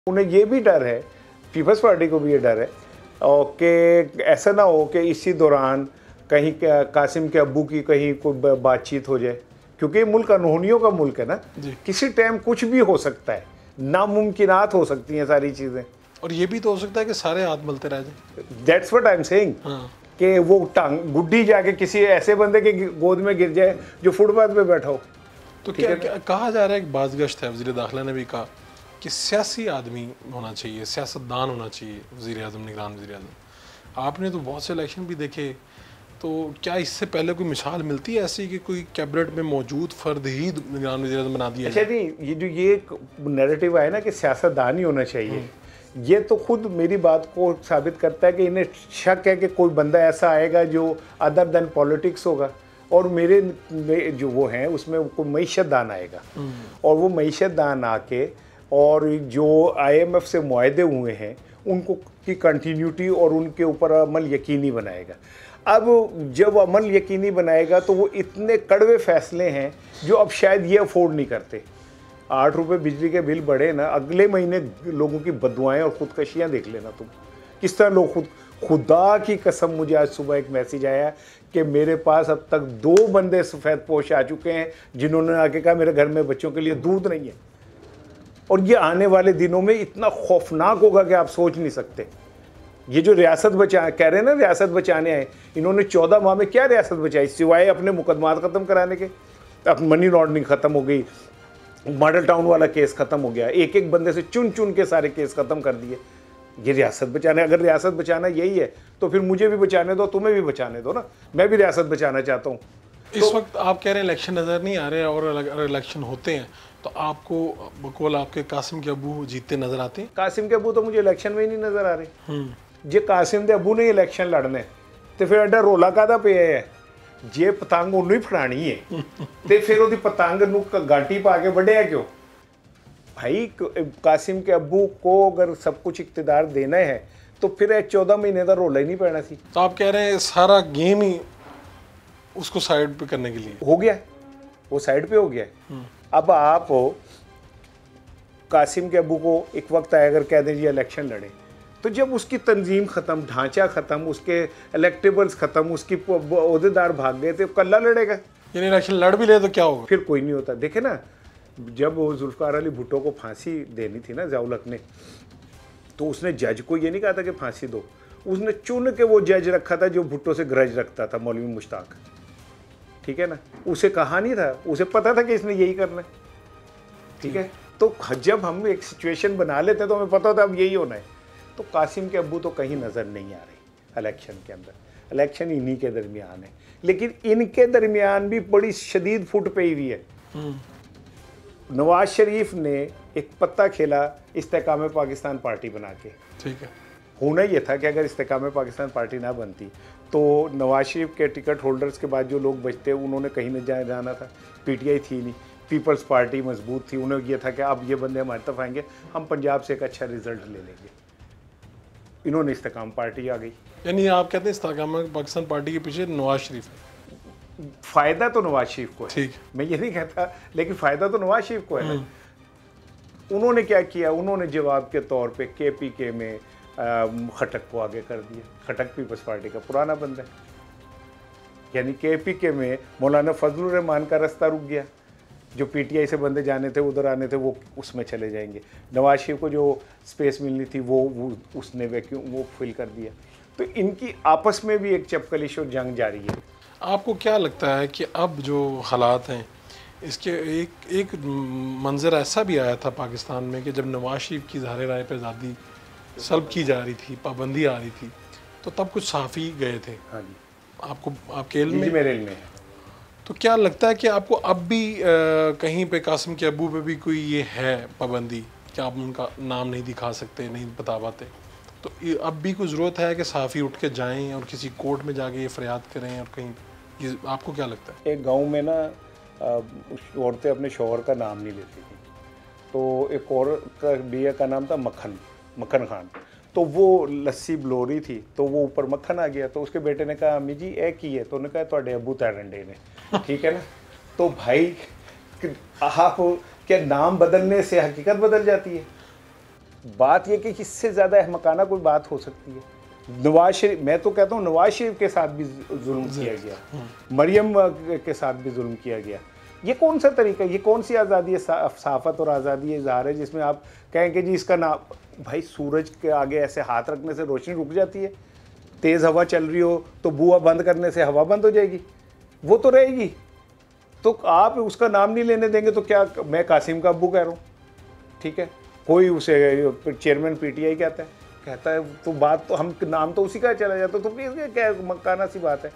उन्हें ये भी डर है, पीपल्स पार्टी को भी ये डर है और कि ऐसा ना हो कि इसी दौरान कहीं कासिम के अब्बू की कहीं कोई बातचीत हो जाए, क्योंकि ये मुल्क अनहोनियों का मुल्क है ना, किसी टाइम कुछ भी हो सकता है, नामुमकिनात हो सकती हैं सारी चीज़ें। और ये भी तो हो सकता है कि सारे हाथ मलते रह जाए। That's what I am saying कि वो टांग गुड्डी जाके किसी ऐसे बंदे के गोद में गिर जाए जो फुटपाथ पे बैठा हो। तो क्या कहा जा रहा है, एक बाज़गश्त है, वज़ीर दाखिला ने भी कहा कि सियासी आदमी होना चाहिए, सियासतदान होना चाहिए वज़ीर आज़म, निगरान वज़ीर आज़म। आपने तो बहुत से इलेक्शन भी देखे, तो क्या इससे पहले कोई मिसाल मिलती है ऐसी कि कोई कैबिनेट में मौजूद फ़र्द ही निगरान वज़ीर आज़म बना दिया? अच्छा नहीं, ये जो ये नैरेटिव है ना कि सियासतदान ही होना चाहिए, ये तो खुद मेरी बात को साबित करता है कि इन्हें शक है कि कोई बंदा ऐसा आएगा जो अदर देन पॉलिटिक्स होगा, और मेरे जो वो हैं उसमें कोई मईशतदान आएगा, और वो मईशतदान आके और जो IMF से मुआहदे हुए हैं उनको की कंटिन्यूटी और उनके ऊपर अमल यकीनी बनाएगा। अब जब अमल यकीनी बनाएगा तो वो इतने कड़वे फैसले हैं जो अब शायद ये अफोर्ड नहीं करते। 8 रुपये बिजली के बिल बढ़े ना, अगले महीने लोगों की बददुआएं और ख़ुदकशियाँ देख लेना तुम, किस तरह लोग खुदा की कसम। मुझे आज सुबह एक मैसेज आया कि मेरे पास अब तक 2 बंदे सफ़ेद पोश आ चुके हैं जिन्होंने आके कहा मेरे घर में बच्चों के लिए दूध नहीं है, और ये आने वाले दिनों में इतना खौफनाक होगा कि आप सोच नहीं सकते। ये जो रियासत बचा कह रहे हैं ना, रियासत बचाने आए, इन्होंने 14 माह में क्या रियासत बचाई सिवाय अपने मुकदमात ख़त्म कराने के। अब मनी लॉन्ड्रिंग ख़त्म हो गई, मॉडल टाउन वाला केस ख़त्म हो गया, एक एक बंदे से चुन चुन के सारे केस ख़त्म कर दिए। ये रियासत बचाने, अगर रियासत बचाना यही है तो फिर मुझे भी बचाने दो, तुम्हें भी बचाने दो ना, मैं भी रियासत बचाना चाहता हूँ। इस वक्त आप कह रहे हैं इलेक्शन नज़र नहीं आ रहे, और अगर इलेक्शन होते हैं तो आपको बकौल आपके कासिम के अबू जीतते नज़र आते हैं? कासिम के अबू तो मुझे इलेक्शन में ही नहीं नज़र आ रहे। जे कासिम के अबू ने इलेक्शन लड़ने तो फिर एडा रोला कादा पे है, जे पतंग उन्होंने ही फड़ानी है तो फिर वो पतंग नू गांटी पा के बढ़िया क्यों भाई? कासिम के अबू को अगर सब कुछ इख्तिदार देना है तो फिर 14 महीने का रोला ही नहीं पैना सी। तो आप कह रहे हैं सारा गेम ही उसको साइड पे करने के लिए हो गया, वो साइड पे हो गया। अब आप कासिम के अबू को एक वक्त आया अगर कह दें जी इलेक्शन लड़े, तो जब उसकी तंजीम ख़त्म, ढांचा ख़त्म, उसके इलेक्टेबल्स ख़त्म, उसकी ओहदेदार भाग गए तो कल्ला लड़ेगा। यानी इलेक्शन लड़ भी ले तो क्या होगा? फिर कोई नहीं होता। देखे ना, जब वो जुल्फ़िकार अली भुट्टो को फांसी देनी थी ना ज़िया-उल-हक ने, तो उसने जज को ये नहीं कहा था कि फांसी दो, उसने चुन के वो जज रखा था जो भुट्टो से ग्रज रखता था, मौलवी मुश्ताक, ठीक है ना। उसे कहा नहीं था, उसे पता था कि इसने यही करना है, ठीक है। तो जब हम एक सिचुएशन बना लेते हैं तो हमें पता होता है अब यही होना है। तो कासिम के अब्बू तो कहीं नज़र नहीं आ रहे इलेक्शन के अंदर, इलेक्शन इन्हीं के दरमियान है, लेकिन इनके दरमियान भी बड़ी शदीद फुट पई हुई है। नवाज शरीफ ने एक पत्ता खेला इस्तेकाम पाकिस्तान पार्टी बना के, ठीक है। होना ये था कि अगर इस्तेकाम पाकिस्तान पार्टी ना बनती तो नवाज शरीफ के टिकट होल्डर्स के बाद जो लोग बचते उन्होंने कहीं न जाना था। PTI थी नहीं, पीपल्स पार्टी मजबूत थी, उन्हें यह था कि अब ये बंदे हमारी तरफ आएंगे, हम पंजाब से एक अच्छा रिजल्ट ले लेंगे। इन्होंने इस्तेकाम पार्टी आ गई। यानी आप कहते हैं इस्तेकाम पाकिस्तान पार्टी के पीछे नवाज शरीफ है? फ़ायदा तो नवाज शरीफ को है, ठीक, मैं ये नहीं कहता, लेकिन फ़ायदा तो नवाज शरीफ को है ना। उन्होंने क्या किया, उन्होंने जवाब के तौर पे KPK में खटक को आगे कर दिया। खटक पीपल्स पार्टी का पुराना बंदा है, यानी KPK में मौलाना फजलुर रहमान का रास्ता रुक गया, जो PTI से बंदे जाने थे उधर आने थे वो उसमें चले जाएंगे। नवाज शरीफ को जो स्पेस मिलनी थी वो उसने वैक्यूम वो फिल कर दिया। तो इनकी आपस में भी एक चपकलिश और जंग जारी है। आपको क्या लगता है कि अब जो हालात हैं इसके एक मंजर ऐसा भी आया था पाकिस्तान में कि जब नवाज शरीफ की ज़ाहिर राय पर आज़ादी सल्ब की जा रही थी, पाबंदी आ रही थी, तो तब कुछ सहाफ़ी गए थे। हाँ जी, आपको आपके इल्म में? मेरे इल्म में है। तो क्या लगता है कि आपको अब भी कहीं पे कासिम के अबू पे भी कोई ये है पाबंदी कि आप उनका नाम नहीं दिखा सकते, नहीं बता पाते, तो अब भी कोई ज़रूरत है कि सहाफ़ी उठ के जाएँ और किसी कोर्ट में जाके ये फरियाद करें? और कहीं ये आपको क्या लगता है? एक गांव में ना औरतें अपने शौहर का नाम नहीं लेती थी, तो एक औरत का बिया का नाम था मक्खन खान, तो वो लस्सी बलो रही थी तो वो ऊपर मक्खन आ गया, तो उसके बेटे ने कहा अम्मी जी ए की है, तो उन्होंने कहा ਤੁਹਾਡੇ अबू तैरंडे ने, ठीक है ना। तो भाई आप क्या नाम बदलने से हकीकत बदल जाती है? बात ये कि इससे ज़्यादा अहमकाना कोई बात हो सकती है? नवाज शरीफ, मैं तो कहता हूँ नवाज शरीफ के साथ भी जुल्म किया गया, मरियम के साथ भी जुल्म किया गया। ये कौन सा तरीका, ये कौन सी आज़ादी है, सहाफ़त और आज़ादी इज़हार है जिसमें आप कहें कि जी इसका नाम, भाई सूरज के आगे ऐसे हाथ रखने से रोशनी रुक जाती है? तेज़ हवा चल रही हो तो बुआ बंद करने से हवा बंद हो जाएगी? वो तो रहेगी। तो आप उसका नाम नहीं लेने देंगे तो क्या मैं कासिम का अब्बू कह रहा हूँ? ठीक है, कोई उसे चेयरमैन पीटीआई कहता है तो बात तो हम नाम तो उसी का चला जाता, तो फिर क्या मकाना सी बात है।